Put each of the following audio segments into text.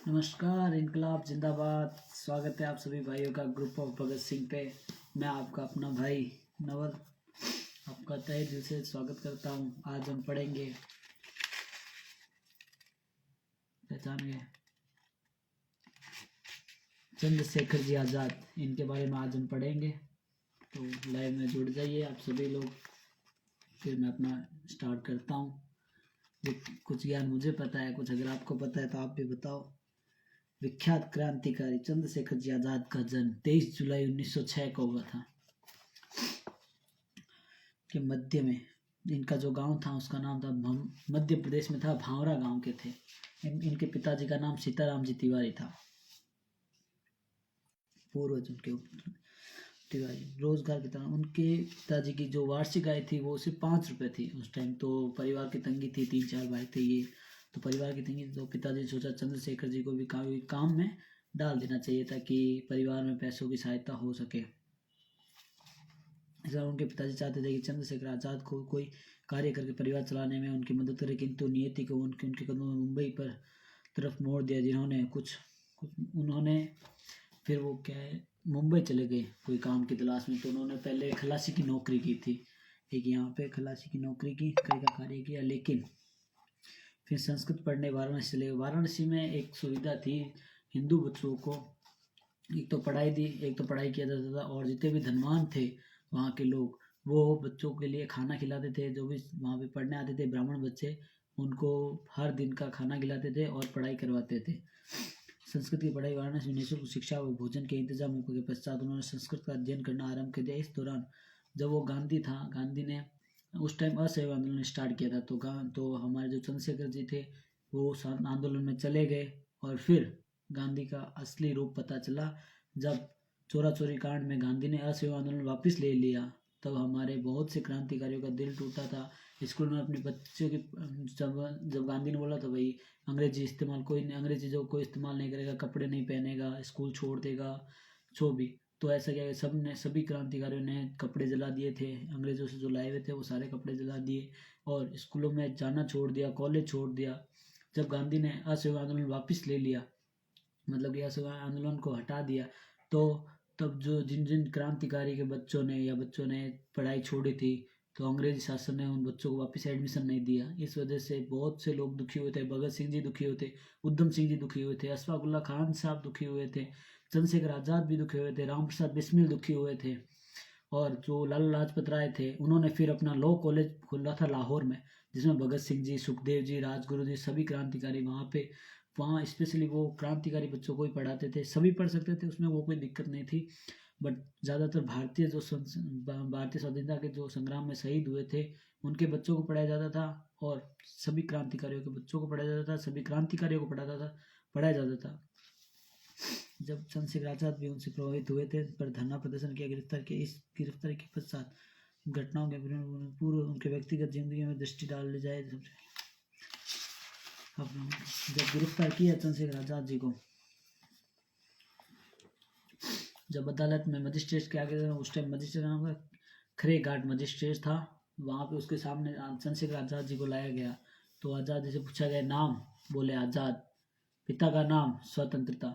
नमस्कार, इनकलाब जिंदाबाद। स्वागत है आप सभी भाइयों का ग्रुप ऑफ भगत सिंह पे। मैं आपका अपना भाई नवल आपका तहे दिल से स्वागत करता हूँ। आज हम पढ़ेंगे, पहचान गए, चंद्रशेखर जी आज़ाद। इनके बारे में आज हम पढ़ेंगे, तो लाइव में जुड़ जाइए आप सभी लोग। फिर मैं अपना स्टार्ट करता हूँ। कुछ ज्ञान मुझे पता है, कुछ अगर आपको पता है तो आप भी बताओ। विख्यात क्रांतिकारी चंद्रशेखर जी आज़ाद का जन्म 23 जुलाई 1906 को हुआ था के मध्य में। इनका जो गांव था उसका नाम था, मध्य प्रदेश में था, भावरा गांव के थे। इनके पिताजी का नाम सीताराम जी तिवारी था। पूर्वज उनके तिवारी। रोजगार की तरह उनके पिताजी की जो वार्षिक आय थी वो सिर्फ 5 रुपये थी उस टाइम। तो परिवार की तंगी थी, 3-4 भाई थे ये, तो परिवार की तंगी। तो पिताजी ने सोचा चंद्रशेखर जी को भी काम में डाल देना चाहिए ताकि परिवार में पैसों की सहायता हो सके। ऐसा उनके पिताजी चाहते थे कि चंद्रशेखर आज़ाद को कोई कार्य करके परिवार चलाने में उनकी मदद करे, किंतु नियति को उनके कदमों में मुंबई पर तरफ मोड़ दिया, जिन्होंने कुछ उन्होंने फिर वो क्या है, मुंबई चले गए कोई काम की तलाश में। तो उन्होंने पहले खलासी की नौकरी की थी, एक यहाँ पे खलासी की नौकरी की, कई का कार्य किया। लेकिन फिर संस्कृत पढ़ने वाराणसी चले गए। वाराणसी में एक सुविधा थी, हिंदू बच्चों को एक तो पढ़ाई किया जाता था, और जितने भी धनवान थे वहाँ के लोग, वो बच्चों के लिए खाना खिलाते थे। जो भी वहाँ पे पढ़ने आते थे ब्राह्मण बच्चे, उनको हर दिन का खाना खिलाते थे और पढ़ाई करवाते थे। संस्कृत की पढ़ाई वाराणसी में निःशुल्क शिक्षा व भोजन के इंतजाम के पश्चात उन्होंने संस्कृत का अध्ययन करना आरंभ कर दिया। इस दौरान जब वो गांधी ने उस टाइम असहयोग आंदोलन स्टार्ट किया था। तो हमारे जो चंद्रशेखर जी थे वो आंदोलन में चले गए, और फिर गांधी का असली रूप पता चला जब चोरा चोरी कांड में गांधी ने असहयोग आंदोलन वापस ले लिया। तब हमारे बहुत से क्रांतिकारियों का दिल टूटा था। स्कूल में अपने बच्चों की जब गांधी ने बोला तो भाई अंग्रेजी जो कोई इस्तेमाल नहीं करेगा, कपड़े नहीं पहनेगा, स्कूल छोड़ देगा, जो भी। तो ऐसा क्या, सभी क्रांतिकारियों ने कपड़े जला दिए थे, अंग्रेजों से जो लाए हुए थे वो सारे कपड़े जला दिए, और स्कूलों में जाना छोड़ दिया, कॉलेज छोड़ दिया। जब गांधी ने असहयोग आंदोलन वापस ले लिया, मतलब कि असहयोग आंदोलन को हटा दिया, तो तब जो जिन जिन क्रांतिकारी के बच्चों ने पढ़ाई छोड़ी थी, तो अंग्रेजी शासन ने उन बच्चों को वापस एडमिशन नहीं दिया। इस वजह से बहुत से लोग दुखी हुए थे। भगत सिंह जी दुखी हुए थे, उधम सिंह जी दुखी हुए थे, अशफाक उल्लाह खान साहब दुखी हुए थे, चंद्रशेखर आज़ाद भी दुखी हुए थे, राम प्रसाद बिस्मिल दुखी हुए थे। और जो लाला लाजपत राय थे, उन्होंने फिर अपना लॉ कॉलेज खोला था लाहौर में, जिसमें भगत सिंह जी, सुखदेव जी, राजगुरु जी, सभी क्रांतिकारी वहाँ स्पेशली वो क्रांतिकारी बच्चों को ही पढ़ाते थे। सभी पढ़ सकते थे, उसमें वो कोई दिक्कत नहीं थी। बट ज़्यादातर भारतीय स्वाधीनता के जो संग्राम में शहीद हुए थे उनके बच्चों को पढ़ाया जाता था, और सभी क्रांतिकारियों के बच्चों को पढ़ाया जाता था, सभी क्रांतिकारियों को पढ़ाया जाता था। जब चंद्रशेखर आज़ाद भी उनसे प्रभावित हुए थे, पर धरना प्रदर्शन किया, गिरफ्तारी के पश्चात घटनाओं के पूर्व उनके व्यक्तिगत जिंदगी में दृष्टि डाल ली जाए। जब गिरफ्तार किया चंद्रशेखर आज़ाद जी को, जब अदालत में मजिस्ट्रेट के आगे, उस टाइम मजिस्ट्रेट नाम का खरे घाट मजिस्ट्रेट था, वहाँ पे उसके सामने चंद्रशेखर आज़ाद जी को लाया गया। तो आज़ाद जी से पूछा गया नाम, बोले आज़ाद। पिता का नाम स्वतंत्रता।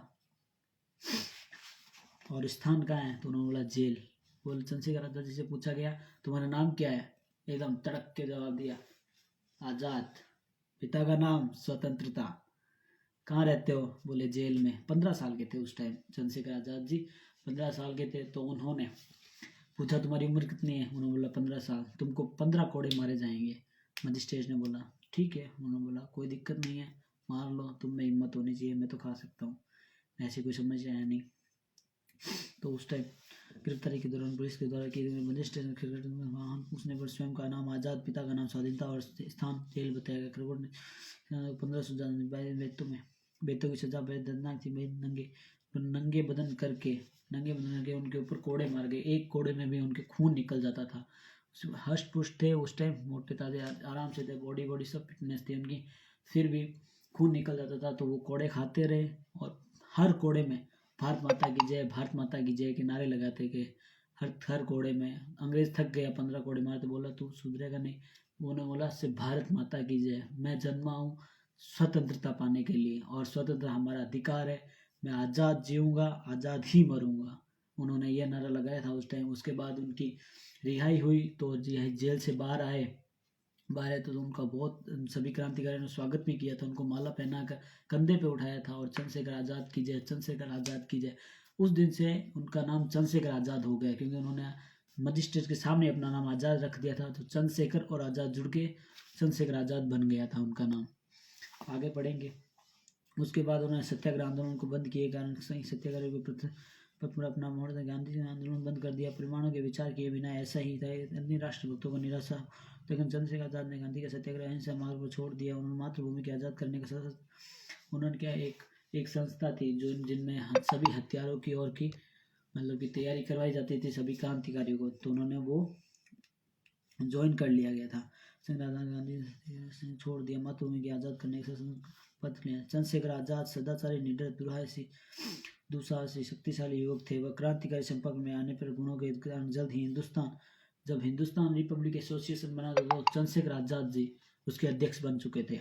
और स्थान कहाँ है, तो उन्होंने बोला जेल। बोले चंद्रशेखर आज़ाद जी से पूछा गया तुम्हारा नाम क्या है, एकदम तड़क के जवाब दिया आज़ाद। पिता का नाम स्वतंत्रता। कहाँ रहते हो, बोले जेल में। 15 साल के थे उस टाइम चंद्रशेखर आज़ाद जी, 15 साल के थे। तो उन्होंने पूछा तुम्हारी उम्र कितनी है, उन्होंने बोला 15 साल। तुमको 15 कोड़े मारे जाएंगे। मजिस्ट्रेट ने बोला ठीक है। उन्होंने बोला कोई दिक्कत नहीं है, मार लो, तुम में हिम्मत होनी चाहिए, मैं तो खा सकता हूँ। ऐसी कोई समझ आया नहीं। तो उस टाइम गिरफ्तारी के दौरान पुलिस के द्वारा किए गए मजिस्ट्रेट ने वाहन पूछने पर स्वयं का नाम आज़ाद, पिता का नाम स्वाधीनता और स्थान जेल बताया गया। क्रिकेट ने 1522 बेतों की सजा दर्दनाक थी। नंगे बदन करके उनके ऊपर कोड़े मार गए। एक कोड़े में भी उनके खून निकल जाता था। हष्ट पुष्ट थे उस टाइम, मोटे ताजे आराम से थे, बॉडी सब फिटनेस थी उनकी, फिर भी खून निकल जाता था। तो वो कोड़े खाते रहे, और हर कोड़े में भारत माता की जय, भारत माता की जय के नारे लगाते गए। हर कोड़े में अंग्रेज थक गया, 15 कोड़े मारते। बोला तू सुधरेगा नहीं। उन्होंने बोला सिर्फ भारत माता की जय। मैं जन्मा हूँ स्वतंत्रता पाने के लिए, और स्वतंत्र हमारा अधिकार है, मैं आज़ाद जीऊँगा, आज़ाद ही मरूँगा। उन्होंने यह नारा लगाया था उस टाइम। उसके बाद उनकी रिहाई हुई तो जी जेल से बाहर आए तो उनका बहुत सभी क्रांतिकारियों ने स्वागत भी किया था, उनको माला पहनाकर कंधे पे उठाया था और चंद्रशेखर आज़ाद की जय, चंद्रशेखर आज़ाद की जय। उस दिन से उनका नाम चंद्रशेखर आज़ाद हो गया, क्योंकि उन्होंने मजिस्ट्रेट के सामने अपना नाम आज़ाद रख दिया था, तो चंद्रशेखर और आज़ाद जुड़ के चंद्रशेखर आज़ाद बन गया था उनका नाम। आगे पढ़ेंगे। उसके बाद उन्होंने सत्याग्रह आंदोलन को बंद किए कारण सत्याग्रह के पथ पर अपना मोड़ गांधी ने आंदोलन बंद कर दिया। परमाणु के विचार किए बिना ऐसा ही था। अन्य राष्ट्रभक्तों को निराशा, लेकिन चंद्रशेखर आजाद ने गांधी का सत्याग्रह अहिंसा मार्ग पर छोड़ दिया। उन्होंने मातृभूमि के आज़ाद करने का उन्होंने क्या एक संस्था थी जो जिनमें सभी हथियारों की और की मतलब की तैयारी करवाई जाती थी सभी क्रांतिकारियों को, तो उन्होंने वो ज्वाइन कर लिया गया था। गांधी ने छोड़ दिया, मातृभूमि के आज़ाद करने का पथ लिया। चंद्रशेखर आजाद सदाचारी, निडर, दुसाहसी, शक्तिशाली युवक थे। वह क्रांतिकारी संपर्क में आने पर गुणों के कारण जब हिंदुस्तान रिपब्लिक एसोसिएशन बना तो चंद्रशेखर आजाद जी उसके अध्यक्ष बन चुके थे,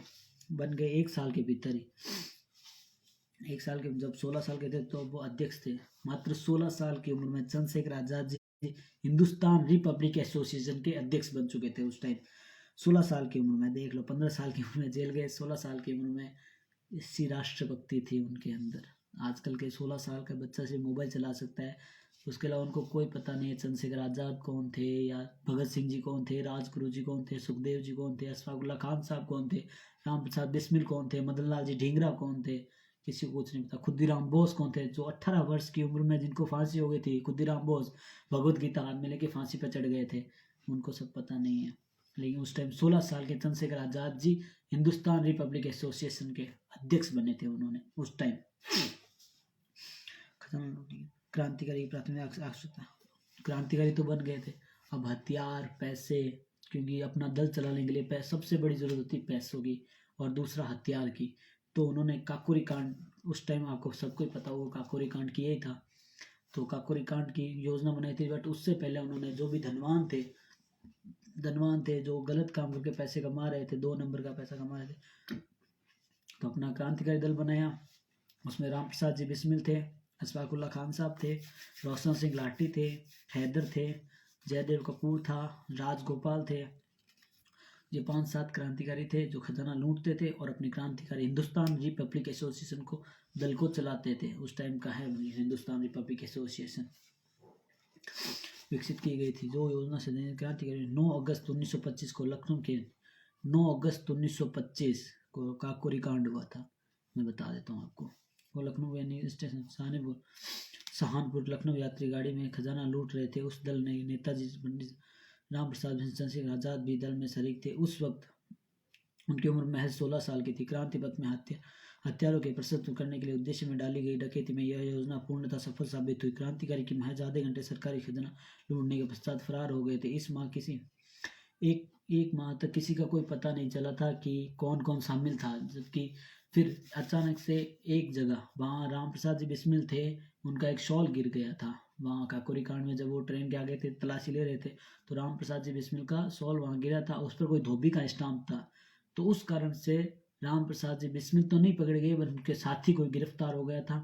बन गए 1 साल के भीतर ही। 1 साल के जब 16 साल के थे तो वो अध्यक्ष थे। मात्र 16 साल की उम्र में चंद्रशेखर आजाद जी हिंदुस्तान रिपब्लिक एसोसिएशन के अध्यक्ष बन चुके थे उस टाइम। 16 साल की उम्र में, देख लो, 15 साल की उम्र में जेल गए, 16 साल की उम्र में इसी राष्ट्रभक्ति थी उनके अंदर। आजकल के 16 साल का बच्चा सिर्फ मोबाइल चला सकता है, उसके अलावा उनको कोई पता नहीं है चंद्रशेखर आजाद कौन थे, या भगत सिंह जी कौन थे, राजगुरु जी कौन थे, सुखदेव जी कौन थे, अशफाक उल्लाह खान साहब कौन थे, राम प्रसाद बिस्मिल कौन थे, मदन लाल जी ढींगरा कौन थे, किसी को कुछ नहीं पता। खुदीराम बोस कौन थे, जो 18 वर्ष की उम्र में जिनको फांसी हो गई थी, खुदीराम बोस भगवत गीता हाथ में लेके फांसी पर चढ़ गए थे, उनको सब पता नहीं है। लेकिन उस टाइम 16 साल के चंद्रशेखर आजाद जी हिंदुस्तान रिपब्लिक एसोसिएशन के अध्यक्ष बने थे उन्होंने उस टाइम। क्रांतिकारी प्राथमिक आवश्यकता, क्रांतिकारी तो बन गए थे, अब हथियार, पैसे, क्योंकि अपना दल चलाने के लिए सबसे बड़ी जरूरत होती है पैसों की और दूसरा हथियार की। तो उन्होंने काकोरी कांड, उस टाइम आपको सबको ही पता होगा काकोरी कांड किया ही था, तो काकोरी कांड की योजना बनाई थी। बट उससे पहले उन्होंने जो भी धनवान थे जो गलत काम करके पैसे कमा रहे थे, 2 नंबर का पैसा कमा रहे थे, तो अपना क्रांतिकारी दल बनाया। उसमें राम प्रसाद जी बिस्मिल थे, अशफाक उल्लाह खान साहब थे, रोशन सिंह लाठी थे, हैदर थे, जयदेव कपूर था, राजगोपाल थे। ये 5-7 क्रांतिकारी थे जो खजाना लूटते थे और अपनी क्रांतिकारी हिंदुस्तान रिपब्लिक एसोसिएशन को दल को चलाते थे। उस टाइम का है हिंदुस्तान रिपब्लिक एसोसिएशन विकसित की गई थी। जो योजना से क्रांतिकारी 9 अगस्त 1925 को 9 अगस्त 1925 को काकोरी कांड हुआ था। मैं बता देता हूँ आपको। वो लखनऊ यानी स्टेशन सहानपुर लखनऊ यात्री गाड़ी में खजाना लूट रहे थे। उस दल ने नेताजी पंडित राम प्रसाद चंद्रशेखर आजाद भी दल में शरीक थे। उस वक्त उनकी उम्र महज 16 साल की थी। क्रांति पथ में हथियारों के प्रस्तुत करने के लिए उद्देश्य में डाली गई डकैती में यह योजना पूर्णतः सफल साबित हुई। क्रांतिकारी की महज आधे घंटे सरकारी खजाना लूटने के पश्चात फरार हो गए थे। इस माह एक माह तक किसी का कोई पता नहीं चला था कि कौन कौन शामिल था, जबकि फिर अचानक से एक जगह वहाँ राम प्रसाद जी बिस्मिल थे, उनका एक शॉल गिर गया था वहाँ काकोरी कांड में। जब वो ट्रेन के आगे थे तलाशी ले रहे थे तो राम प्रसाद जी बिस्मिल का शॉल वहाँ गिरा था, उस पर कोई धोबी का स्टाम्प था। तो उस कारण से राम प्रसाद जी बिस्मिल तो नहीं पकड़े गए, बट उनके साथी कोई गिरफ्तार हो गया था।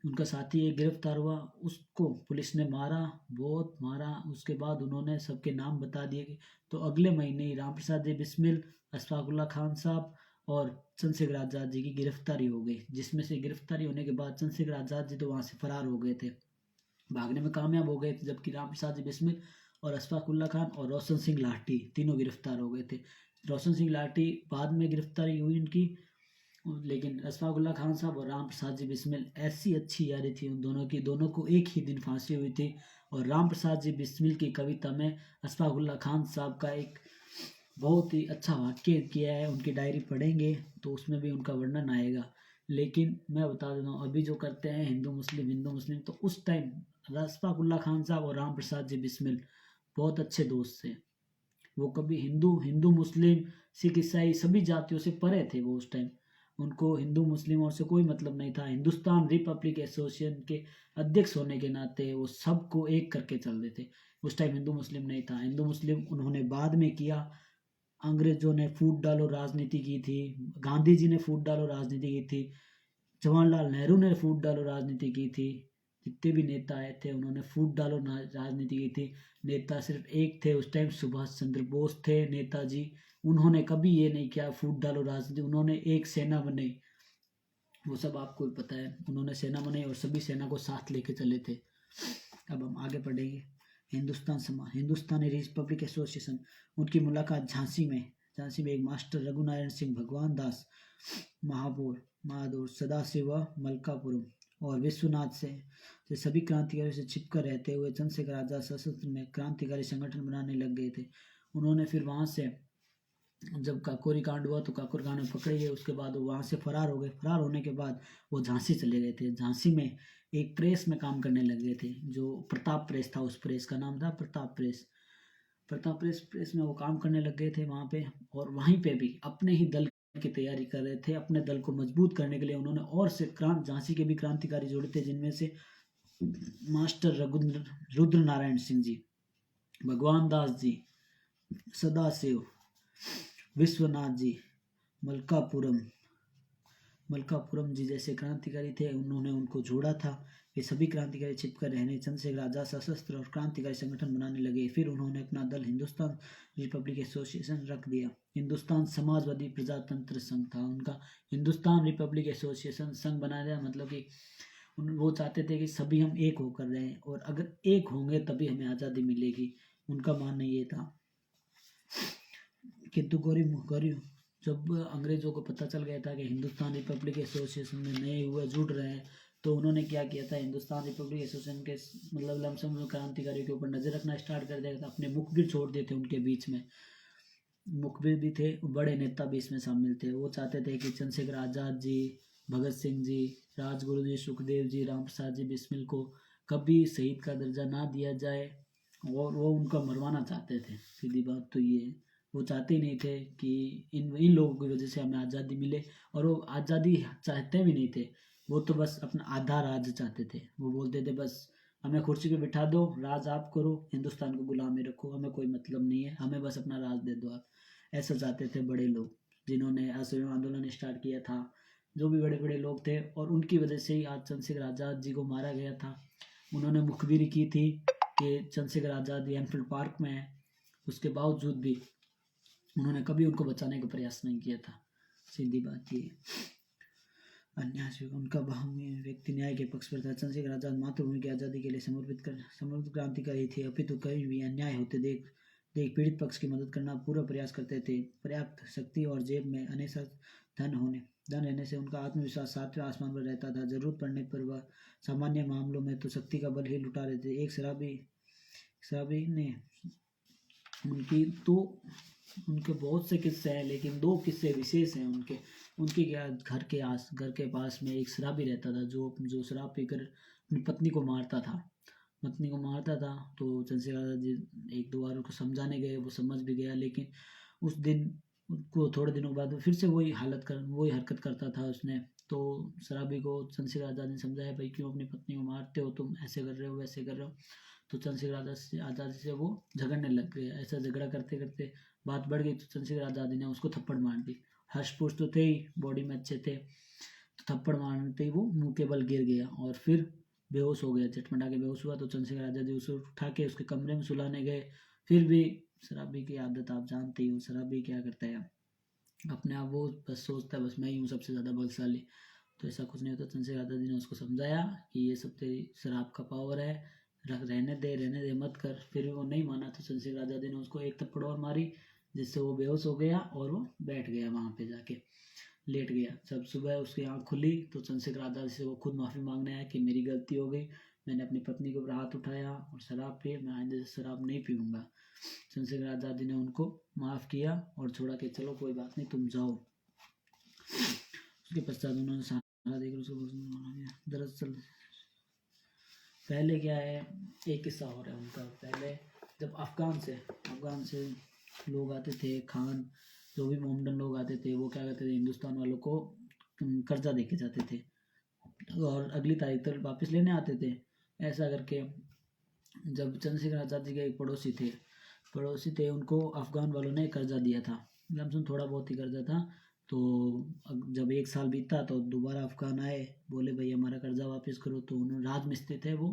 उनका साथी एक गिरफ्तार हुआ, उसको पुलिस ने मारा, बहुत मारा। उसके बाद उन्होंने सबके नाम बता दिए। तो अगले महीने ही राम प्रसाद जी बिस्मिल, अशफाक उल्लाह खान साहब और चंद्रशेखर आजाद जी की गिरफ्तारी हो गई, जिसमें से गिरफ्तारी होने के बाद चंद्रशेखर आजाद जी तो वहाँ से फरार हो गए थे, भागने में कामयाब हो गए थे, जबकि राम प्रसाद जी बिस्मिल और अशफाक उल्लाह खान और रोशन सिंह लाठी तीनों गिरफ्तार हो गए थे। रोशन सिंह लाठी बाद में गिरफ्तारी हुई उनकी, लेकिन अशफाक उल्लाह खान साहब और राम प्रसाद जी बिस्मिल ऐसी अच्छी यारी थी उन दोनों की, दोनों को एक ही दिन फांसी हुई थी। और राम प्रसाद जी बिस्मिल की कविता में अशफाक उल्लाह खान साहब का एक बहुत ही अच्छा वाक्य किया है, उनकी डायरी पढ़ेंगे तो उसमें भी उनका वर्णन आएगा। लेकिन मैं बता देता हूँ, अभी जो करते हैं हिंदू मुस्लिम, तो उस टाइम अशफाक उल्लाह खान साहब और राम प्रसाद जी बिस्मिल बहुत अच्छे दोस्त थे। वो कभी हिंदू मुस्लिम सिख ईसाई सभी जातियों से परे थे। वो उस टाइम उनको हिंदू मुस्लिम और से कोई मतलब नहीं था। हिंदुस्तान रिपब्लिक एसोसिएशन के अध्यक्ष होने के नाते वो सबको एक करके चल रहे थे। उस टाइम हिंदू मुस्लिम नहीं था। हिंदू मुस्लिम उन्होंने बाद में किया, अंग्रेजों ने फूट डालो राजनीति की थी, गांधी जी ने फूट डालो राजनीति की थी, जवाहरलाल नेहरू ने फूट डालो राजनीति की थी, जितने भी नेता आए थे उन्होंने फूट डालो राजनीति की थी। नेता सिर्फ एक थे उस टाइम, सुभाष चंद्र बोस थे नेताजी। उन्होंने कभी ये नहीं किया फूट डालो राजनीति, उन्होंने एक सेना बनाई, वो सब आपको भी पता है। उन्होंने सेना बनाई और सभी सेना को साथ लेके चले थे। अब हम आगे पढ़ेंगे। हिंदुस्तानी रिपब्लिक एसोसिएशन, उनकी मुलाकात झांसी में एक मास्टर रघुनारायण सिंह, भगवान दास महादूर, सदाशिव मलकापुरम और विश्वनाथ से सभी क्रांतिकारियों से छिपकर रहते हुए चंद्रशेखर आजाद सशस्त्र में क्रांतिकारी संगठन बनाने लग गए थे। उन्होंने फिर वहां से जब काकोरी कांड हुआ तो काकोरी कांड में पकड़े गए, उसके बाद वो वहाँ से फरार हो गए। फरार होने के बाद वो झांसी चले गए थे। झांसी में एक प्रेस में काम करने लग गए थे, जो प्रताप प्रेस था, उस प्रेस का नाम था प्रताप प्रेस। प्रेस में वो काम करने लग गए थे वहाँ पे। और वहीं पे भी अपने ही दल की तैयारी कर रहे थे। अपने दल को मजबूत करने के लिए उन्होंने और से झांसी के भी क्रांतिकारी जोड़े थे, जिनमें से मास्टर रुद्र नारायण सिंह जी, भगवान दास जी, सदाशिव, विश्वनाथ जी, मलकापुरम जी जैसे क्रांतिकारी थे, उन्होंने उनको जोड़ा था। ये सभी क्रांतिकारी छिपकर रहने चंद्रशेखर आजाद सशस्त्र और क्रांतिकारी संगठन बनाने लगे। फिर उन्होंने अपना दल हिंदुस्तान रिपब्लिक एसोसिएशन रख दिया। हिंदुस्तान समाजवादी प्रजातंत्र संघ था उनका। हिंदुस्तान रिपब्लिक एसोसिएशन संघ बनाया गया, मतलब कि वो चाहते थे कि सभी हम एक होकर रहें, और अगर एक होंगे तभी हमें आज़ादी मिलेगी। उनका मानना ये था। किंतु गौरी जब अंग्रेजों को पता चल गया था कि हिंदुस्तान रिपब्लिक एसोसिएशन में नए हुए जुड़ रहे हैं, तो उन्होंने क्या किया था, हिंदुस्तान रिपब्लिक एसोसिएशन के मतलब लमसम क्रांतिकारियों के ऊपर नजर रखना स्टार्ट कर दिया था। अपने मुखबिर छोड़ दिए थे उनके बीच में। मुखबिर भी थे, बड़े नेता भी इसमें शामिल थे। वो चाहते थे कि चंद्रशेखर आजाद जी, भगत सिंह जी, राजगुरु जी, सुखदेव जी, राम प्रसाद जी बिस्मिल को कभी शहीद का दर्जा ना दिया जाए, और वो उनका मरवाना चाहते थे। सीधी बात तो ये है, वो चाहते ही नहीं थे कि इन लोगों की वजह से हमें आज़ादी मिले। और वो आज़ादी चाहते भी नहीं थे, वो तो बस अपना आधा राज चाहते थे। वो बोलते थे बस हमें कुर्सी पे बिठा दो, राज आप करो, हिंदुस्तान को गुलाम में रखो, हमें कोई मतलब नहीं है, हमें बस अपना राज दे दो आप। ऐसा चाहते थे बड़े लोग, जिन्होंने असहयोग आंदोलन स्टार्ट किया था, जो भी बड़े बड़े लोग थे। और उनकी वजह से ही आज चंद्रशेखर आज़ाद जी को मारा गया था। उन्होंने मुखबिरी की थी कि चंद्रशेखर आज़ाद एनफील्ड पार्क में है, उसके बावजूद भी उन्होंने कभी उनको बचाने का प्रयास नहीं किया था। सीधी बात ये। अन्याय स्वीकार, उनका व्यक्ति न्याय के पक्ष पर था। चंद्रशेखर आजाद मातृभूमि की आज़ादी के लिए समर्पित क्रांतिकारी थे। अपितु कहीं भी अन्याय होते देख पीड़ित पक्ष की मदद करना पूरा प्रयास करते थे। पर्याप्त शक्ति और जेब में अनेसर धन रहने से उनका आत्मविश्वास सातवें आसमान पर रहता था। जरूरत पड़ने पर वह सामान्य मामलों में तो शक्ति का बल ही लुटा रहे थे। एक शराबी ने उनके बहुत से किस्से हैं, लेकिन 2 किस्से विशेष हैं उनके क्या, घर के पास में एक शराबी रहता था, जो शराब पीकर अपनी पत्नी को मारता था। तो चंद्रशेखर आजाद जी 1-2 बार उसको समझाने गए, वो समझ भी गया, लेकिन उस दिन को थोड़े दिनों बाद फिर से वही हरकत करता था उसने। तो शराबी को चंद्रशेखर आजाद ने समझाया, भाई क्यों अपनी पत्नी को मारते हो, तुम ऐसे कर रहे हो वैसे कर रहे हो। तो चंद्रशेखर आजाद से वो झगड़ने लग गए। ऐसा झगड़ा करते करते बात बढ़ गई, तो चंद्रशेखर आजाद ने उसको थप्पड़ मार दी। हष्ट-पुष्ट तो थे ही, बॉडी में अच्छे थे, तो थप्पड़ मारते ही वो मुंह के बल गिर गया और फिर बेहोश हो गया। झटपटा के बेहोश हुआ, तो चंद्रशेखर आजाद जी उसे उठा के उसके कमरे में सुलाने गए। फिर भी शराबी की आदत आप जानते ही हो, शराबी क्या करता है, अपने आप वो बस सोचता है बस मैं ही हूँ सबसे ज़्यादा बलशाली। तो ऐसा कुछ नहीं होता। चंद्रशेखर आजाद जी ने उसको समझाया कि ये सब तेरी शराब का पावर है, रहने दे मत कर। फिर वो नहीं माना, तो चंद्रशेखर आजाद जी ने उसको एक थप्पड़ और मारी, जिससे वो बेहोश हो गया और वो बैठ गया, वहाँ पे जाके लेट गया। जब सुबह उसकी आँख खुली, तो चंद्रशेखर आजाद से वो खुद माफ़ी मांगने आया कि मेरी गलती हो गई, मैंने अपनी पत्नी के ऊपर हाथ उठाया और शराब पी, मैं आइंदा से शराब नहीं पीऊँगा। चंद्रशेखर आजाद जी ने उनको माफ़ किया और छोड़ा कि चलो कोई बात नहीं, तुम जाओ। उसके पश्चात उन्होंने सहारा देकर उसको दरअसल पहले क्या है, एक किस्सा हो रहा है उनका। पहले जब अफगान से लोग आते थे, खान जो भी मोमडन लोग आते थे, वो क्या करते थे, हिंदुस्तान वालों को कर्जा दे के जाते थे और अगली तारीख तक वापस लेने आते थे। ऐसा करके जब चंद्रशेखर आजाद जी के एक पड़ोसी थे, उनको अफगान वालों ने कर्जा दिया था। लमसम थोड़ा बहुत ही कर्जा था। तो जब 1 साल बीता तो दोबारा अफ़गान आए, बोले भाई हमारा कर्जा वापस करो। तो उन्होंने, राजमिस्त्री थे वो,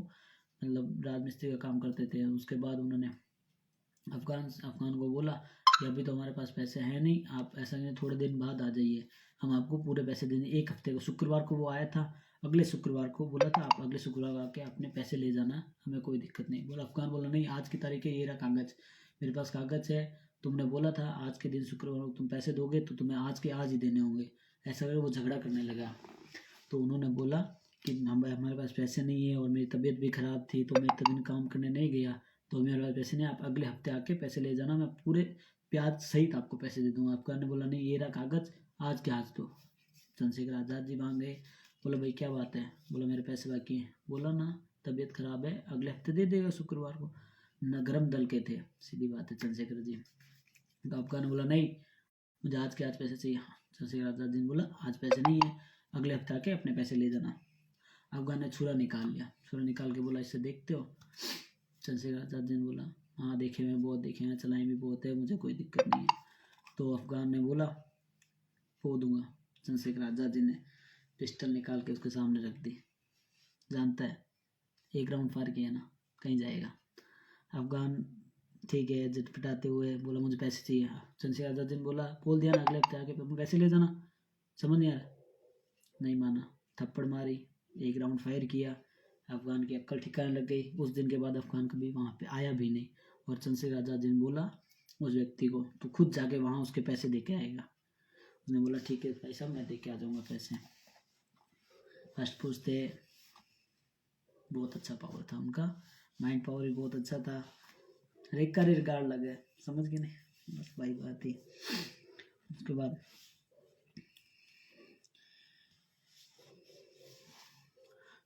मतलब राजमिस्त्री का काम करते थे। उसके बाद उन्होंने अफ़गान को बोला कि अभी तो हमारे पास पैसे हैं नहीं, आप ऐसा नहीं, थोड़े दिन बाद आ जाइए, हम आपको पूरे पैसे देंगे। 1 हफ्ते को, शुक्रवार को वो आया था, अगले शुक्रवार को बोला था आप अगले शुक्रवार को आके अपने पैसे ले जाना, हमें कोई दिक्कत नहीं। बोला अफ़गान बोला नहीं, आज की तारीख है, ये रहा कागज़, मेरे पास कागज़ है, तुमने बोला था आज के दिन शुक्रवार को तुम पैसे दोगे तो तुम्हें आज के आज ही देने होंगे। ऐसा करके वो झगड़ा करने लगा। तो उन्होंने बोला कि हमारे पास पैसे नहीं है और मेरी तबीयत भी ख़राब थी तो मैं इतने दिन काम करने नहीं गया, तो मेरे पास पैसे नहीं, आप अगले हफ्ते आके पैसे ले जाना, मैं पूरे ब्याज सहित आपको पैसे दे दूंगा। अफ़गान ने बोला नहीं, ये रहा कागज़, आज के आज दो। चंद्रशेखर आज़ाद जी वहाँ गए, बोला भाई क्या बात है, बोला मेरे पैसे बाकी हैं। बोला ना तबीयत ख़राब है, अगले हफ्ते दे देगा शुक्रवार को। न गर्म दल के थे, सीधी बात है चंद्रशेखर जी। तो अफ़गान ने बोला नहीं, मुझे आज के आज पैसे चाहिए। चंद्रशेखर आज़ाद जी ने बोला आज पैसे नहीं है, अगले हफ्ते आके अपने पैसे ले जाना। अफ़गान ने छुरा निकाल लिया, छुरा निकाल के बोला इससे देखते हो। चंद्रशेखर आज़ाद जी ने बोला हाँ देखे हुए बहुत देखे हैं, चलाए भी बहुत है, मुझे कोई दिक्कत नहीं है। तो अफ़गान ने बोला वो दूंगा। चंद्रशेखर आज़ाद जी ने पिस्टल निकाल के उसके सामने रख दी। जानता है 1 राउंड फायर किया ना, कहीं जाएगा। अफ़गान ठीक है झटपटाते हुए बोला मुझे पैसे चाहिए। चंद्रशेखर आज़ाद जी ने बोला बोल दिया ना अगले हफ्ते आके पैसे ले जाना, समझ नहीं आ रहा। नहीं माना, थप्पड़ मारी, 1 राउंड फायर किया, अफ़गान की अक्ल ठिकाने लग गई। उस दिन के बाद अफ़गान कभी वहाँ पे आया भी नहीं। और चंद्रशेखर आज़ाद जी ने बोला उस व्यक्ति को तो खुद जाके वहाँ उसके पैसे दे के आएगा। उसने बोला ठीक है भाई साहब मैं दे के आ जाऊँगा पैसे। फर्स्ट पूछते, बहुत अच्छा पावर था उनका, माइंड पावर भी बहुत अच्छा था, रेक का रिगार्ड लगे, समझ गए नहीं, बस भाई बात ही। उसके बाद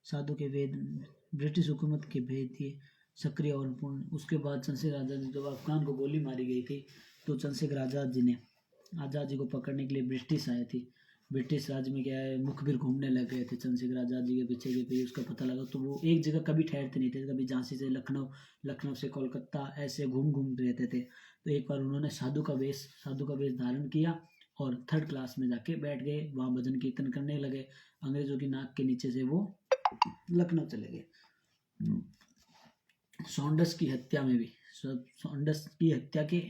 साधु के वेद, ब्रिटिश हुकूमत के भेद थे सक्रिय और पूर्ण। उसके बाद चंद्रशेखर आज़ाद जी, जब अफ़गान को गोली मारी गई थी तो चंद्रशेखर आज़ाद जी ने, आज़ाद जी को पकड़ने के लिए ब्रिटिश आए थे। ब्रिटिश राज में क्या है, मुखबिर घूमने लग गए थे चंद्रशेखर आज़ाद जी के पीछे के पे, उसका पता लगा। तो वो एक जगह कभी ठहरते नहीं थे, कभी झांसी से लखनऊ, लखनऊ से कोलकाता, ऐसे घूम घूम रहते थे। तो एक बार उन्होंने साधु का वेश धारण किया और 3rd क्लास में जाके बैठ गए, वहाँ भजन कीर्तन करने लगे। अंग्रेजों की नाक के नीचे से वो लखनऊ चले गए। सॉन्डर्स की हत्या में भी, सॉन्डर्स की हत्या के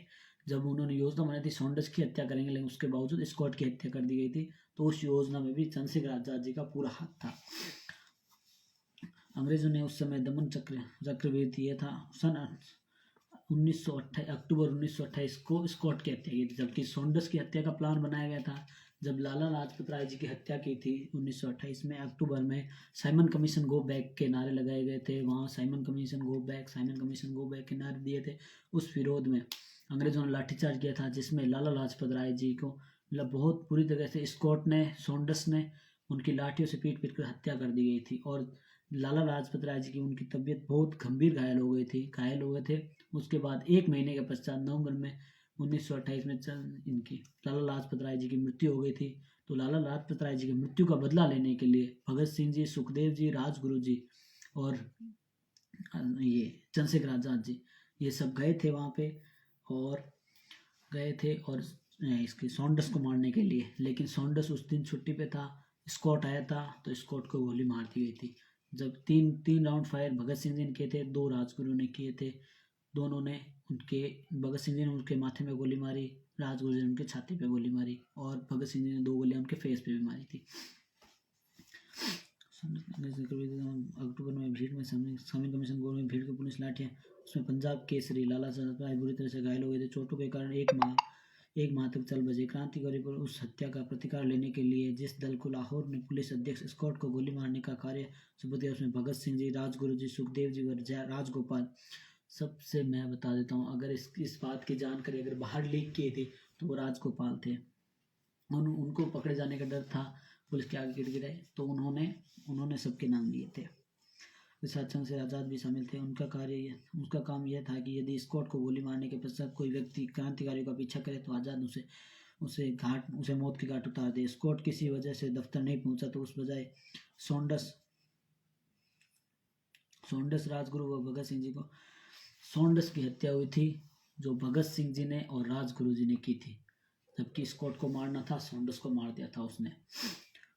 जब उन्होंने योजना बनाई थी सॉन्डर्स की हत्या करेंगे, लेकिन उसके बावजूद स्कॉट की हत्या कर दी गई थी। तो उस योजना में भी चंद्रशेखर आज़ाद जी का पूरा हाथ था। अंग्रेजों ने उस समय दमन चक्रव्यूह दिया था। सन 1928 अक्टूबर 1928 को स्कॉट की हत्या की थी, जबकि सॉन्डर्स की हत्या का प्लान बनाया गया था जब लाला लाजपत राय जी की हत्या की थी 1928 में अक्टूबर में। साइमन कमीशन गो बैक के नारे लगाए गए थे वहाँ, Simon commission go back, Simon commission go back के नारे दिए थे। उस विरोध में अंग्रेजों ने लाठीचार्ज किया था, जिसमें लाला लाजपत राय जी को बहुत बुरी तरह से स्कॉट ने, सॉन्डर्स ने उनकी लाठियों से पीट पीट कर हत्या कर दी गई थी। और लाला लाजपत राय जी की उनकी तबीयत बहुत गंभीर घायल हो गई थी, घायल हो गए थे। उसके बाद 1 महीने के पश्चात नवंबर में 1928 में इनकी लाला लाजपत राय जी की मृत्यु हो गई थी। तो लाला लाजपत राय जी की मृत्यु का बदला लेने के लिए भगत सिंह जी, सुखदेव जी, राजगुरु जी और ये चंद्रशेखर आज़ाद जी, ये सब गए थे वहाँ पे और इसके सॉन्डर्स को मारने के लिए। लेकिन सॉन्डर्स उस दिन छुट्टी पे था, स्कॉट आया था तो स्कॉट को गोली मार दी गई थी। जब तीन राउंड फायर भगत सिंह जी ने किए थे, 2 राजगुरु ने किए थे। दोनों ने उनके, भगत सिंह जी ने उनके माथे में गोली मारी, राजगुरु जी ने उनके छाती पे गोली मारी और भगत सिंह जी ने 2 गोलियां उनके फेस पे भी मारी थी। अक्टूबर में भीड़ में साइमन कमीशन गोल में भीड़ को पुलिस लाठियां, उसमें पंजाब केसरी लाला लाजपत राय बुरी तरह से घायल हो गए थे। चोटों के कारण एक माह तक चल बजे। क्रांतिकारी पर उस हत्या का प्रतिकार लेने के लिए जिस दल को लाहौर में पुलिस अध्यक्ष स्कॉट को गोली मारने का कार्य सुबह दिया, उसमें भगत सिंह जी, राजगुरु जी, सुखदेव जी और राजगोपाल। सबसे मैं बता देता हूँ, अगर इस बात की जानकारी अगर बाहर लीक की थी तो वो राजगोपाल थे। उनको पकड़े जाने का डर था, पुलिस के आगे गिड़गिड़ाए तो उन्होंने सबके नाम लिए थे। विशासन से आज़ाद भी शामिल थे। उनका काम यह था कि यदि स्कॉट को गोली मारने के पश्चात कोई व्यक्ति क्रांतिकारियों का पीछा करे तो आज़ाद उसे मौत की घाट उतार दे। स्कॉट किसी वजह से दफ्तर नहीं पहुंचा तो उस बजाय सॉन्डर्स राजगुरु व भगत सिंह जी को, सॉन्डर्स की हत्या हुई थी जो भगत सिंह जी ने और राजगुरु जी ने की थी। जबकि स्कॉट को मारना था, सॉन्डर्स को मार दिया था उसने।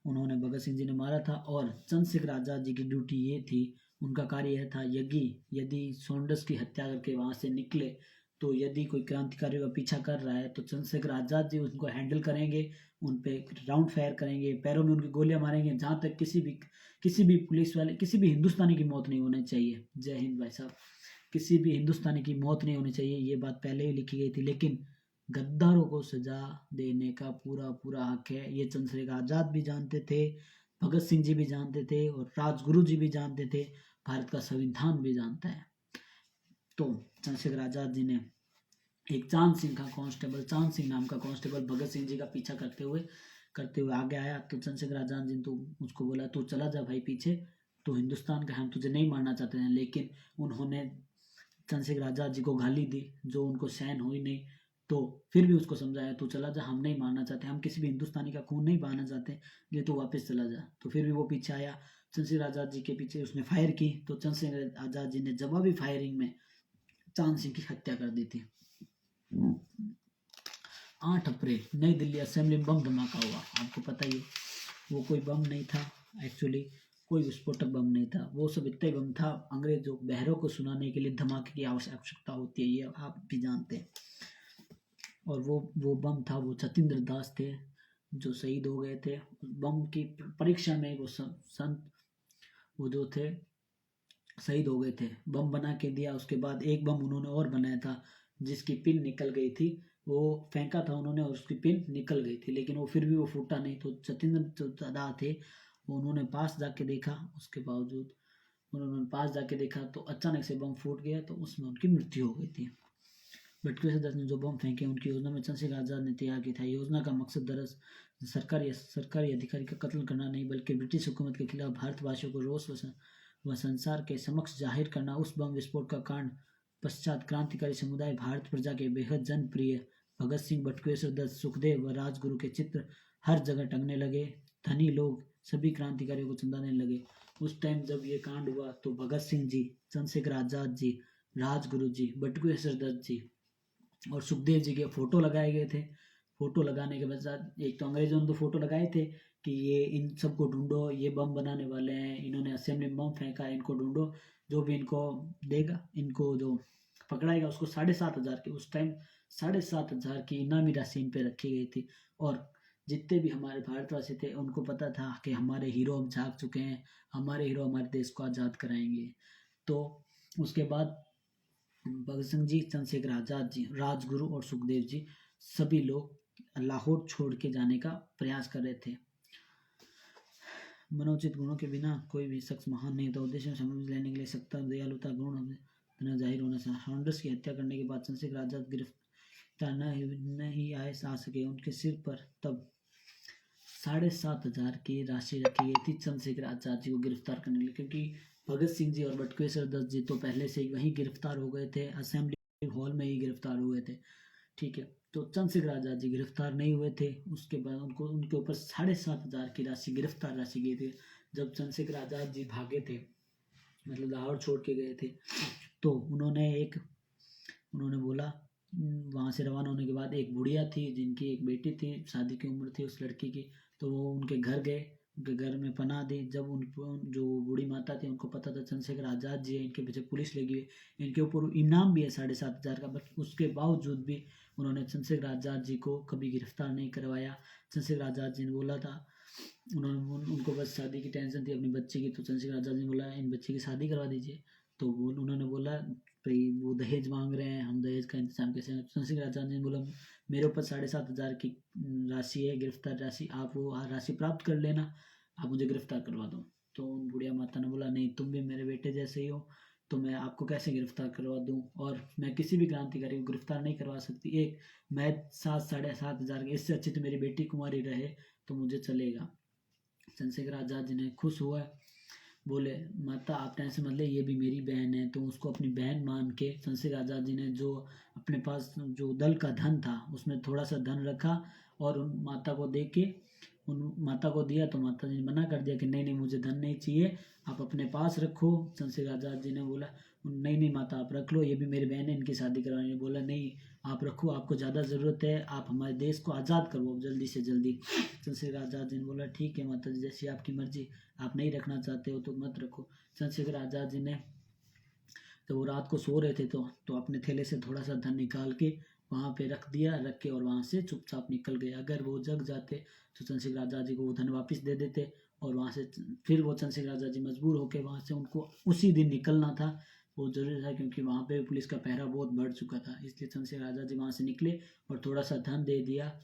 उन्होंने भगत सिंह जी ने मारा था। और चंद्रशेखर आज़ाद जी की ड्यूटी ये थी, उनका कार्य यह था, यदि सॉन्डर्स की हत्या करके वहाँ से निकले, तो यदि कोई क्रांतिकारियों का पीछा कर रहा है तो चंद्रशेखर आज़ाद जी उनको हैंडल करेंगे, उन पे राउंड फायर करेंगे, पैरों में उनकी गोलियां मारेंगे, जहाँ तक किसी भी पुलिस वाले, किसी भी हिंदुस्तानी की मौत नहीं होनी चाहिए। जय हिंद भाई साहब। किसी भी हिंदुस्तानी की मौत नहीं होनी चाहिए, ये बात पहले ही लिखी गई थी। लेकिन गद्दारों को सजा देने का पूरा पूरा हक है, ये चंद्रशेखर आज़ाद भी जानते थे, भगत सिंह जी भी जानते थे, और राजगुरु जी भी जानते थे, भारत का संविधान भी जानता है। तो चंद्रशेखर आज़ाद जी ने एक चांद सिंह नाम का कांस्टेबल भगत सिंह जी का पीछा करते हुए आगे आया। तो चंद्रशेखर आज़ाद जी ने तो उसको बोला, तू चला जा भाई पीछे, तो हिंदुस्तान का, हम तुझे नहीं मारना चाहते हैं। लेकिन उन्होंने चंद्रशेखर आज़ाद जी को गाली दी, जो उनको सहन हुई नहीं। तो फिर भी उसको समझाया, तू चला जा, हम नहीं मारना चाहते, हम किसी भी हिंदुस्तानी का खून नहीं बहाना चाहते, ये तू वापस चला जा। तो फिर भी वो पीछे आया, चंद्रशेखर आज़ाद जी के पीछे उसने फायर की। तो चंद्रशेखर आज़ाद जी ने जवाबी फायरिंग में चांद सिंह की हत्या कर दी थी। 8 अप्रैल नई दिल्ली असेंबली में बम धमाका हुआ, आपको पता ही है। वो कोई बम नहीं था, एक्चुअली कोई विस्फोटक बम नहीं था, वो सब इतना बम था, अंग्रेजों बहरों को सुनाने के लिए धमाके की आवश्यकता होती है, ये आप भी जानते हैं। और वो बम था, वो सत्येंद्र दास थे जो शहीद हो गए थे बम की परीक्षा में। वो संत वो जो थे शहीद हो गए थे, बम बना के दिया। उसके बाद एक बम उन्होंने और बनाया था, जिसकी पिन निकल गई थी, वो फेंका था उन्होंने और उसकी पिन निकल गई थी, लेकिन वो फिर भी वो फूटा नहीं। तो सत्येंद्र जो दादा थे, उन्होंने पास जाके देखा, उसके बावजूद उन्होंने पास जाके देखा तो अचानक से बम फूट गया, तो उसमें उनकी मृत्यु हो गई थी। बटुकेश्वर दत्त ने जो बम फेंके, उनकी योजना में चंद्रशेखर आजाद ने तैयार की था। योजना का मकसद दरअसल सरकारी अधिकारी का कत्ल करना नहीं, बल्कि ब्रिटिश हुकूमत के खिलाफ भारतवासियों को रोष व संसार के समक्ष जाहिर करना। उस बम विस्फोट का कांड पश्चात क्रांतिकारी समुदाय, भारत प्रजा के बेहद जनप्रिय भगत सिंह, बटुकेश्वर दत्त, सुखदेव व राजगुरु के चित्र हर जगह टंगने लगे। धनी लोग सभी क्रांतिकारियों को चंदाने लगे। उस टाइम जब ये कांड हुआ तो भगत सिंह जी, चंद्रशेखर आजाद जी, राजगुरु जी, बटुकेश्वर दत्त जी और सुखदेव जी के फोटो लगाए गए थे। फोटो लगाने के बाद एक तो अंग्रेजों ने तो फोटो लगाए थे कि ये इन सबको ढूंढो, ये बम बनाने वाले हैं, इन्होंने असेंबली में बम फेंका है, इनको ढूंढो, जो भी इनको देगा, इनको जो पकड़ाएगा उसको 7,500 की, उस टाइम 7,500 की इनामी राशि इन पे रखी गई थी। और जितने भी हमारे भारतवासी थे उनको पता था कि हमारे हीरो हम जाग चुके हैं, हमारे हीरो हमारे देश को आज़ाद कराएंगे। तो उसके बाद भगत सिंह जी, चंद्रशेखर आजाद जी, राजगुरु और सुखदेव जी सभी लोग लाहौर छोड़ के जाने का प्रयास कर रहे थे। मनोचित गुणों के बिना कोई भी शख्स महान नहीं होता। उद्देश्य में समझ लेने के लिए सत्ता, दयालुता, गुण जाहिर होना चाहिए। सॉन्डर्स की हत्या करने के बाद चंद्रशेखर आजाद गिरफ्तार नहीं आ सके। उनके सिर पर तब 7,500 की राशि रखी गई थी चंद्रशेखर आजाद जी को गिरफ्तार करने के लिए, क्योंकि भगत सिंह जी और बटुकेश्वर दत्त जी तो पहले से ही वहीं गिरफ्तार हो गए थे, असेंबली हॉल में ही गिरफ्तार हुए थे। ठीक है, तो चंद्रशेखर आजाद जी गिरफ्तार नहीं हुए थे। उसके बाद उनके ऊपर 7,500 की राशि गिरफ्तार राशि गई थी। जब चंद्रशेखर आजाद जी भागे थे, मतलब लाहौर छोड़ के गए थे, तो उन्होंने बोला, वहाँ से रवाना होने के बाद एक बुढ़िया थी जिनकी एक बेटी थी, शादी की उम्र थी उस लड़की की, तो वो उनके घर गए, उनके घर में पनाह दी। जब उन जो बूढ़ी माता थी उनको पता था चंद्रशेखर आजाद जी है, इनके पीछे पुलिस लगी हुई, इनके ऊपर इनाम भी है 7,500 का, बट उसके बावजूद भी उन्होंने चंद्रशेखर आजाद जी को कभी गिरफ्तार नहीं करवाया। चंद्रशेखर आजाद जी ने बोला था, उनको बस शादी की टेंशन थी अपनी बच्ची की, तो चंद्रशेखर आजाद जी ने बोला इन बच्ची की शादी करवा दीजिए। तो उन्होंने बोला भाई वो दहेज मांग रहे हैं, हम दहेज का इंतजाम कैसे करें। चंद्रशेखर आजाद ने बोला मेरे ऊपर 7,500 की राशि है, गिरफ्तार राशि, आप वो राशि प्राप्त कर लेना, आप मुझे गिरफ्तार करवा दो। तो उन बुढ़िया माता ने बोला नहीं, तुम भी मेरे बेटे जैसे ही हो, तो मैं आपको कैसे गिरफ्तार करवा दूं, और मैं किसी भी क्रांतिकारी को गिरफ्तार नहीं करवा सकती। एक मैं 7,500 की, इससे अच्छी तो मेरी बेटी कुमारी रहे तो मुझे चलेगा। चंद्रशेखर आजाद जी ने खुश हुआ, बोले माता आप टेंशन मत ले, ये भी मेरी बहन है। तो उसको अपनी बहन मान के चंद्रशेखर आजाद जी ने जो अपने पास जो दल का धन था उसमें थोड़ा सा धन रखा और उन माता को दे के उन माता को दिया। तो माता जी ने मना कर दिया कि नहीं नहीं मुझे धन नहीं चाहिए, आप अपने पास रखो। चंद्रशेखर आजाद जी ने बोला, नहीं नहीं माता आप रख लो, ये भी मेरी बहन है, इनकी शादी करवानी है। बोला नहीं आप रखो, आपको ज़्यादा ज़रूरत है, आप हमारे देश को आज़ाद करवाओ जल्दी से जल्दी। चंद्रशेखर आज़ाद जी ने बोला ठीक है माता जी, जैसी आपकी मर्जी, आप नहीं रखना चाहते हो तो मत रखो। चंद्रशेखर आज़ाद जी ने तो वो रात को सो रहे थे तो अपने थैले से थोड़ा सा धन निकाल के वहाँ पे रख दिया, रख के और वहाँ से चुपचाप निकल गए। अगर वो जग जाते तो चंद्रशेखर आज़ाद जी को वो धन वापस दे देते, और वहाँ से फिर वो चंद्रशेखर आज़ाद जी मजबूर होकर वहाँ से उनको उसी दिन निकलना था, वो जरूरी था, क्योंकि वहाँ पे पुलिस का पहरा बहुत बढ़ चुका था। इसलिए चंद्रशेखर आज़ाद जी वहाँ से निकले और थोड़ा सा धन दे दिया,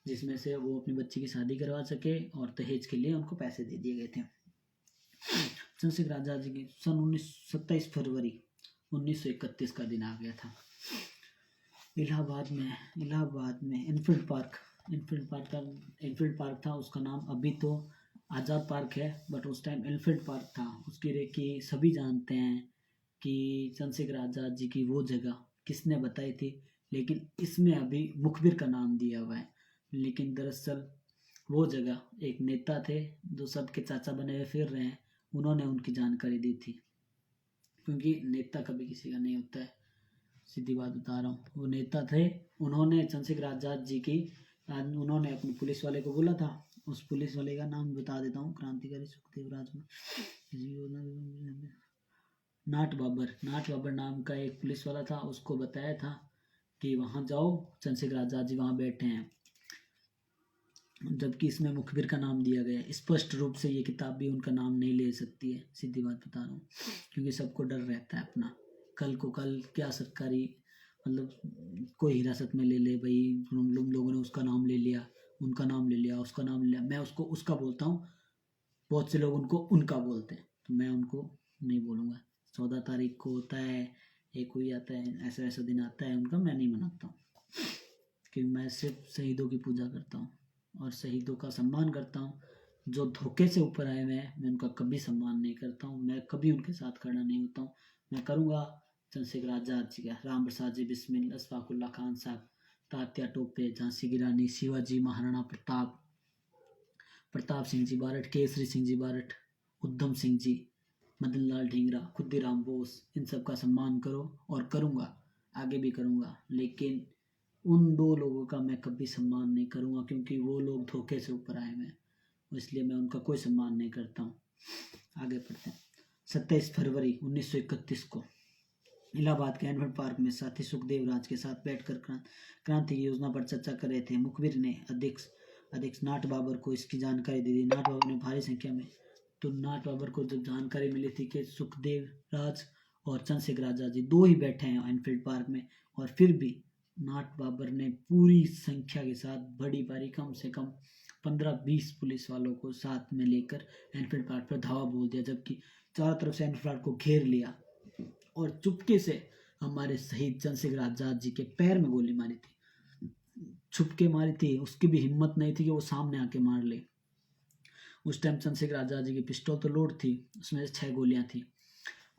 जिसमें से वो अपनी बच्ची की शादी करवा सके, और दहेज के लिए उनको पैसे दे दिए गए थे। चंद्रशेखर आज़ाद जी की सन 27 फरवरी 1931 का दिन आ गया था। इलाहाबाद में इनफील्ड पार्क था, उसका नाम अभी तो आज़ाद पार्क है, बट उस टाइम इनफील्ड पार्क था। उसकी रेकी सभी जानते हैं कि चंद्रशेखर आज़ाद जी की वो जगह किसने बताई थी, लेकिन इसमें अभी मुखबिर का नाम दिया हुआ है। लेकिन दरअसल वो जगह एक नेता थे जो सबके चाचा बने हुए फिर रहे हैं, उन्होंने उनकी जानकारी दी थी, क्योंकि नेता कभी किसी का नहीं होता है, सीधी बात बता रहा हूँ। वो नेता थे, उन्होंने चंद्रशेखर आज़ाद जी की उन्होंने अपने पुलिस वाले को बोला था, उस पुलिस वाले का नाम बता देता हूँ, क्रांतिकारी सुखदेव राज नाट बाबर नाम का एक पुलिस वाला था, उसको बताया था कि वहाँ जाओ, चंद्रशेखर आज़ाद जी वहाँ बैठे हैं। जबकि इसमें मुखबिर का नाम दिया गया है, स्पष्ट रूप से ये किताब भी उनका नाम नहीं ले सकती है, सीधी बात बता रहा हूँ, क्योंकि सबको डर रहता है अपना, कल क्या सरकारी मतलब कोई हिरासत में ले ले, भाई तुम लोगों ने उसका नाम ले लिया, उनका नाम ले लिया, उसका नाम ले लिया, मैं उसको उसका बोलता हूँ, बहुत से लोग उनको उनका बोलते हैं, तो मैं उनको नहीं बोलूँगा। 14 तारीख को होता है, एक कोई आता है, ऐसा ऐसा दिन आता है उनका, मैं नहीं मनाता हूँ, कि मैं सिर्फ शहीदों की पूजा करता हूँ और शहीदों का सम्मान करता हूँ। जो धोखे से ऊपर आए हुए हैं, मैं उनका कभी सम्मान नहीं करता हूँ, मैं कभी उनके साथ खड़ा नहीं होता हूँ। मैं करूँगा चंद्रशेखर आज़ाद जी का, राम प्रसाद जी बिस्मिल, अशफाकुल्ला खान साहब, तात्या टोपे, झांसी की रानी, शिवाजी, महाराणा प्रताप सिंह जी बारट, केसरी सिंह जी बारट, उधम सिंह जी, मदन लाल ढींगरा, खुदीराम बोस, इन सब का सम्मान करो, और करूँगा, आगे भी करूँगा। लेकिन उन दो लोगों का मैं कभी सम्मान नहीं करूँगा, क्योंकि वो लोग धोखे से ऊपर आए हैं, इसलिए मैं उनका कोई सम्मान नहीं करता हूँ। आगे पढ़ते हैं। 27 फरवरी 1931 को इलाहाबाद के एनफील्ड पार्क में साथी सुखदेव राज के साथ बैठकर क्रांति की योजना पर चर्चा कर रहे थे। मुखबिर ने अध्यक्ष नाट बाबर को इसकी जानकारी दे दी। नाट बाबर ने भारी संख्या में, तो नाट बाबर को जब जानकारी मिली थी कि सुखदेव राज और चंद्रशेखर आज़ाद जी दो ही बैठे हैं एनफील्ड पार्क में, और फिर भी नाट बाबर ने पूरी संख्या के साथ बड़ी बारी कम से कम 15-20 पुलिस वालों को साथ में लेकर एनफील्ड पार्क पर धावा बोल दिया, जबकि चारों तरफ से एनफील्ड पार्क को घेर लिया और चुपके से हमारे शहीद चंद्रशेखर आज़ाद जी के पैर में गोली मारी थी, छुपके मारी थी, उसकी भी हिम्मत नहीं थी कि वो सामने आके मार ले। उस टाइम चंद्रशेखर आज़ाद जी की पिस्टल तो लोड थी, उसमें 6 गोलियां थी।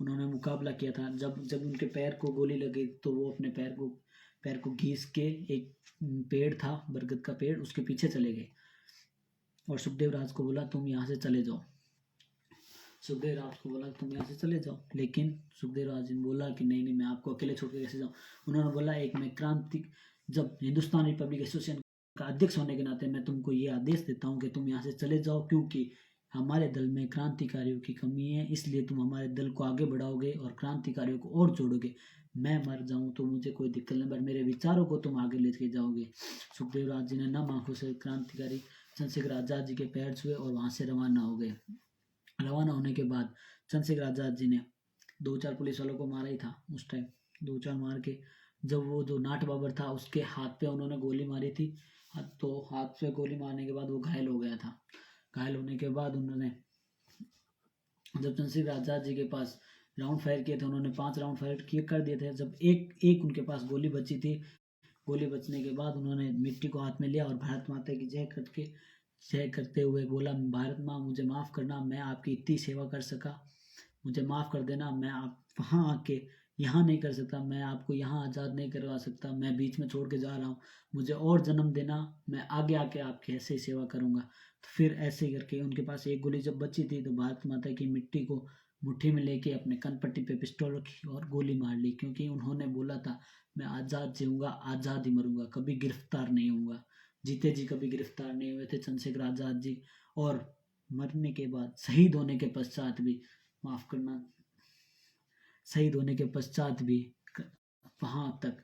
उन्होंने मुकाबला किया था। जब उनके पैर को गोली लगी तो वो अपने पैर को घीस के एक पेड़ था, बरगद का पेड़, उसके पीछे चले गए और सुखदेव राज को बोला तुम यहाँ से चले जाओ। लेकिन सुखदेव राज ने बोला कि नहीं मैं आपको अकेले छोड़ के कैसे जाऊँ। उन्होंने बोला जब हिंदुस्तान रिपब्लिक एसोसिएशन का अध्यक्ष होने के नाते मैं तुमको ये आदेश देता हूँ कि तुम यहाँ से चले जाओ, क्योंकि हमारे दल में क्रांतिकारियों की कमी है, इसलिए तुम हमारे दल को आगे बढ़ाओगे और क्रांतिकारियों को और जोड़ोगे। मैं मर जाऊं तो मुझे कोई दिक्कत नहीं, पर मेरे विचारों को तुम आगे लेके जाओगे। सुखदेव राज जी ने नम आंखों से क्रांतिकारी चंद्रशेखर आज़ाद जी के पैर छुए और वहां से रवाना हो गए। रवाना होने के बाद चंद्रशेखर आज़ाद जी ने 2-4 पुलिस वालों को मारा ही था उस टाइम, 2-4 मार के जब वो जो नाट बाबर था उसके हाथ पे उन्होंने गोली मारी थी, तो हाथ पे गोली मारने के बाद वो घायल हो गया था। घायल होने के बाद उन्होंने जब चंद्रशेखर आज़ाद जी के पास राउंड फायर किए थे, उन्होंने 5 राउंड फायर किए कर दिए थे। जब एक उनके पास गोली बची थी, गोली बचने के बाद उन्होंने मिट्टी को हाथ में लिया और भारत माता की जय करते हुए बोला, भारत माँ मुझे माफ़ करना, मैं आपकी इतनी सेवा कर सका, मुझे माफ़ कर देना, मैं आप वहाँ आके यहाँ नहीं कर सकता, मैं आपको यहाँ आज़ाद नहीं करवा सकता, मैं बीच में छोड़ के जा रहा हूँ, मुझे और जन्म देना, मैं आगे आके आपकी ऐसे ही सेवा करूँगा। तो फिर ऐसे ही करके उनके पास एक गोली जब बची थी तो भारत माता की मिट्टी को मुट्ठी में लेके अपने कनपट्टी पे पिस्टल रखी और गोली मार ली, क्योंकि उन्होंने बोला था मैं आज़ाद जीऊँगा, आज़ाद ही मरूँगा, कभी गिरफ्तार नहीं होऊँगा। जीते जी कभी गिरफ्तार नहीं हुए थे चंद्रशेखर आज़ाद जी, और मरने के बाद, शहीद होने के पश्चात भी, माफ़ करना, शहीद होने के पश्चात भी वहाँ तक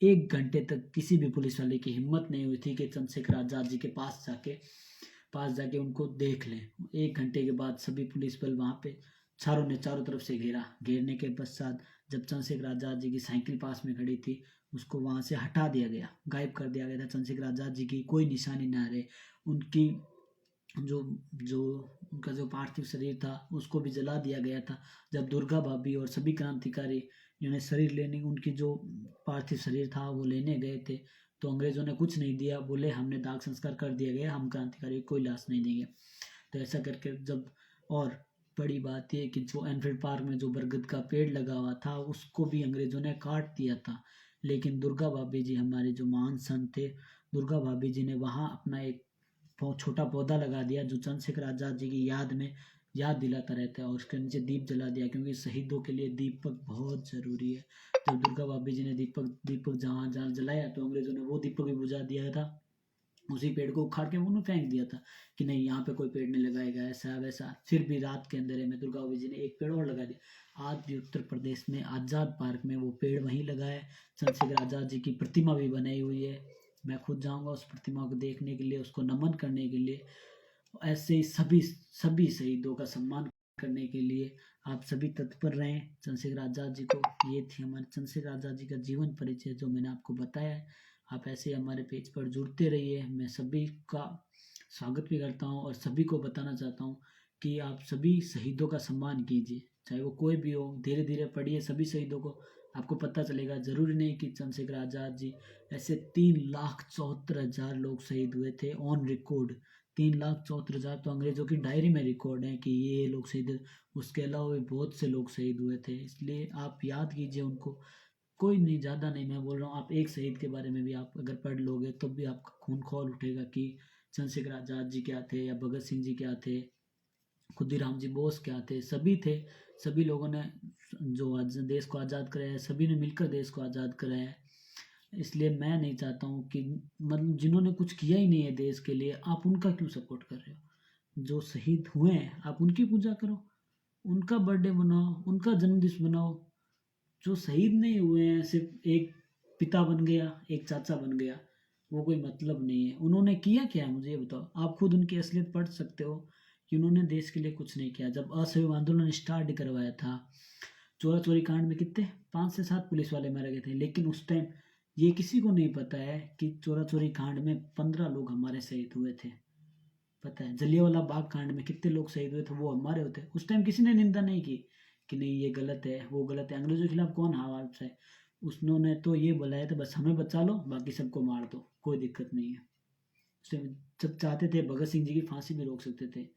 1 घंटे तक किसी भी पुलिस वाले की हिम्मत नहीं हुई थी कि चंद्रशेखर आज़ाद जी के पास जाके उनको देख लें। 1 घंटे के बाद सभी पुलिस बल वहाँ पे चारों तरफ से घेरा। घेरने के पश्चात जब चंद्रशेखर आज़ाद जी की साइकिल पास में खड़ी थी, उसको वहाँ से हटा दिया गया, गायब कर दिया गया था। चंद्रशेखर आज़ाद जी की कोई निशानी ना रहे। उनकी जो जो उनका जो पार्थिव शरीर था उसको भी जला दिया गया था। जब दुर्गा भाभी और सभी क्रांतिकारी जिन्हें शरीर लेने, उनकी जो पार्थिव शरीर था वो लेने गए थे, तो अंग्रेजों ने कुछ नहीं दिया, बोले हमने दाग संस्कार कर दिया गया, हम क्रांतिकारी कोई लाश नहीं देंगे। तो ऐसा करके जब, और बड़ी बात यह कि जो एनफील्ड पार्क में जो बरगद का पेड़ लगा हुआ था उसको भी अंग्रेजों ने काट दिया था, लेकिन दुर्गा भाभी जी हमारे जो महान संत थे, दुर्गा भाभी जी ने वहाँ अपना एक छोटा पौधा लगा दिया जो चंद्रशेखर आज़ाद जी की याद में याद दिलाता रहता है, और उसके नीचे दीप जला दिया, क्योंकि शहीदों के लिए दीपक बहुत ज़रूरी है। जब दुर्गा भाभी जी ने दीपक जहाँ जहाँ जलाया तो अंग्रेजों ने वो दीपक भी बुझा दिया था, उसी पेड़ को उखाड़ के उन्होंने फेंक दिया था कि नहीं यहाँ पे कोई पेड़ नहीं लगाएगा, ऐसा वैसा। फिर भी रात के अंधेरे में दुर्गा भाभी जी ने एक पेड़ और लगा दिया। आज भी उत्तर प्रदेश में आज़ाद पार्क में वो पेड़ वहीं लगा है। चंद्रशेखर आज़ाद जी की प्रतिमा भी बनाई हुई है। मैं खुद जाऊंगा उस प्रतिमा को देखने के लिए, उसको नमन करने के लिए। ऐसे ही सभी सभी शहीदों का सम्मान करने के लिए आप सभी तत्पर रहें। चंद्रशेखर आज़ाद जी को, ये थी हमारे चंद्रशेखर आज़ाद जी का जीवन परिचय जो मैंने आपको बताया है। आप ऐसे हमारे पेज पर जुड़ते रहिए। मैं सभी का स्वागत भी करता हूँ और सभी को बताना चाहता हूँ कि आप सभी शहीदों का सम्मान कीजिए, चाहे वो कोई भी हो। धीरे धीरे पढ़िए सभी शहीदों को, आपको पता चलेगा। ज़रूरी नहीं कि चंद्रशेखर आज़ाद जी, ऐसे 3,74,000 लोग शहीद हुए थे ऑन रिकॉर्ड। 3,74,000 तो अंग्रेजों की डायरी में रिकॉर्ड है कि ये लोग शहीद हुए। उसके अलावा भी बहुत से लोग शहीद हुए थे, इसलिए आप याद कीजिए उनको। कोई नहीं, ज़्यादा नहीं मैं बोल रहा हूँ, आप एक शहीद के बारे में भी आप अगर पढ़ लोगे तो भी आपका खून खौल उठेगा कि चंद्रशेखर आज़ाद जी क्या थे, या भगत सिंह जी क्या थे, खुदीराम जी बोस क्या थे। सभी थे, सभी लोगों ने जो आज देश को आज़ाद कराया है, सभी ने मिलकर देश को आज़ाद कराया है। इसलिए मैं नहीं चाहता हूँ कि, मतलब जिन्होंने कुछ किया ही नहीं है देश के लिए, आप उनका क्यों सपोर्ट कर रहे हो। जो शहीद हुए हैं आप उनकी पूजा करो, उनका बर्थडे मनाओ, उनका जन्मदिन मनाओ। जो शहीद नहीं हुए हैं, सिर्फ एक पिता बन गया, एक चाचा बन गया, वो कोई मतलब नहीं है। उन्होंने किया क्या है मुझे ये बताओ। आप खुद उनकी असलियत पढ़ सकते हो कि उन्होंने देश के लिए कुछ नहीं किया। जब असहयोग आंदोलन स्टार्ट करवाया था, चोरा चोरी कांड में कितने 5 से 7 पुलिस वाले मारे गए थे, लेकिन उस टाइम ये किसी को नहीं पता है कि चोरा चोरी कांड में 15 लोग हमारे शहीद हुए थे। पता है जलियांवाला बाग कांड में कितने लोग शहीद हुए थे, वो हमारे होते। उस टाइम किसी ने निंदा नहीं की कि नहीं ये गलत है, वो गलत है। अंग्रेजों के खिलाफ कौन आवाज है, उसने तो ये बुलाया था बस हमें बचा लो, बाकी सबको मार दो, कोई दिक्कत नहीं है। उस टाइम जब चाहते थे भगत सिंह जी की फांसी भी रोक सकते थे,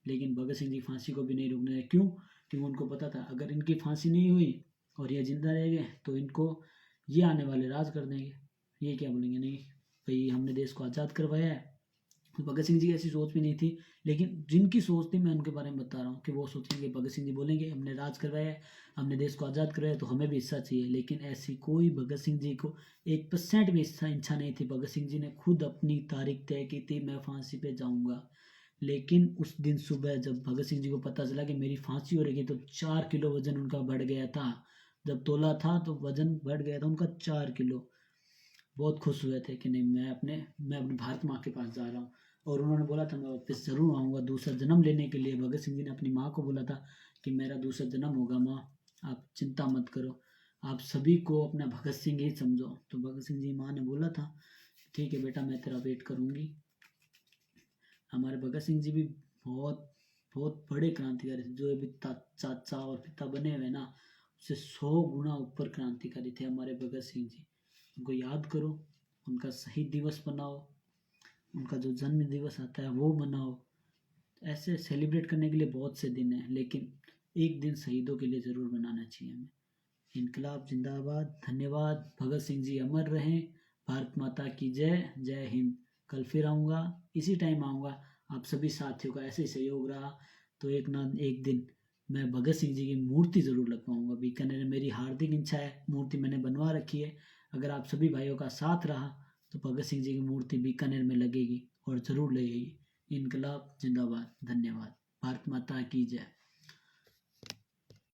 लेकिन भगत सिंह जी फांसी को भी नहीं रोकने है। क्यों? क्योंकि उनको पता था अगर इनकी फांसी नहीं हुई और ये जिंदा रह गए तो इनको ये आने वाले राज कर देंगे। ये क्या बोलेंगे, नहीं भाई हमने देश को आज़ाद करवाया है। भगत सिंह जी की ऐसी सोच भी नहीं थी, लेकिन जिनकी सोच थी मैं उनके बारे में बता रहा हूँ कि वो सोचेंगे, भगत सिंह जी बोलेंगे हमने राज करवाया है, हमने देश को आज़ाद करवाया तो हमें भी हिस्सा चाहिए। लेकिन ऐसी कोई भगत सिंह जी को 1% भी हिस्सा इच्छा नहीं थी। भगत सिंह जी ने खुद अपनी तारीख तय की थी, मैं फांसी पे जाऊंगा। लेकिन उस दिन सुबह जब भगत सिंह जी को पता चला कि मेरी फांसी हो रही, तो 4 किलो वजन उनका बढ़ गया था। जब तोला था तो वजन बढ़ गया था उनका 4 किलो। बहुत खुश हुए थे कि नहीं मैं अपने भारत माँ के पास जा रहा हूँ। और उन्होंने बोला था मैं वापस जरूर आऊँगा दूसरा जन्म लेने के लिए। भगत सिंह जी ने अपनी माँ को बोला था कि मेरा दूसरा जन्म होगा माँ, आप चिंता मत करो, आप सभी को अपना भगत सिंह ही समझो। तो भगत सिंह जी माँ ने बोला था ठीक है बेटा मैं तेरा वेट करूँगी। हमारे भगत सिंह जी भी बहुत बहुत बड़े क्रांतिकारी थे। जो अभी चाचा और पिता बने हुए ना, उससे 100 गुना ऊपर क्रांतिकारी थे हमारे भगत सिंह जी। उनको याद करो, उनका शहीद दिवस मनाओ, उनका जो जन्म दिवस आता है वो मनाओ। ऐसे सेलिब्रेट करने के लिए बहुत से दिन हैं, लेकिन एक दिन शहीदों के लिए ज़रूर मनाना चाहिए हमें। इनकलाब जिंदाबाद। धन्यवाद। भगत सिंह जी अमर रहें। भारत माता की जय। जय हिंद। कल फिर आऊँगा, इसी टाइम आऊँगा। आप सभी साथियों का ऐसे ही सहयोग रहा तो एक ना एक दिन मैं भगत सिंह जी की मूर्ति ज़रूर लगवाऊंगा बीकानेर में। मेरी हार्दिक इच्छा है, मूर्ति मैंने बनवा रखी है। अगर आप सभी भाइयों का साथ रहा तो भगत सिंह जी की मूर्ति बीकानेर में लगेगी और ज़रूर लगेगी। इनकलाब जिंदाबाद। धन्यवाद। भारत माता की जय।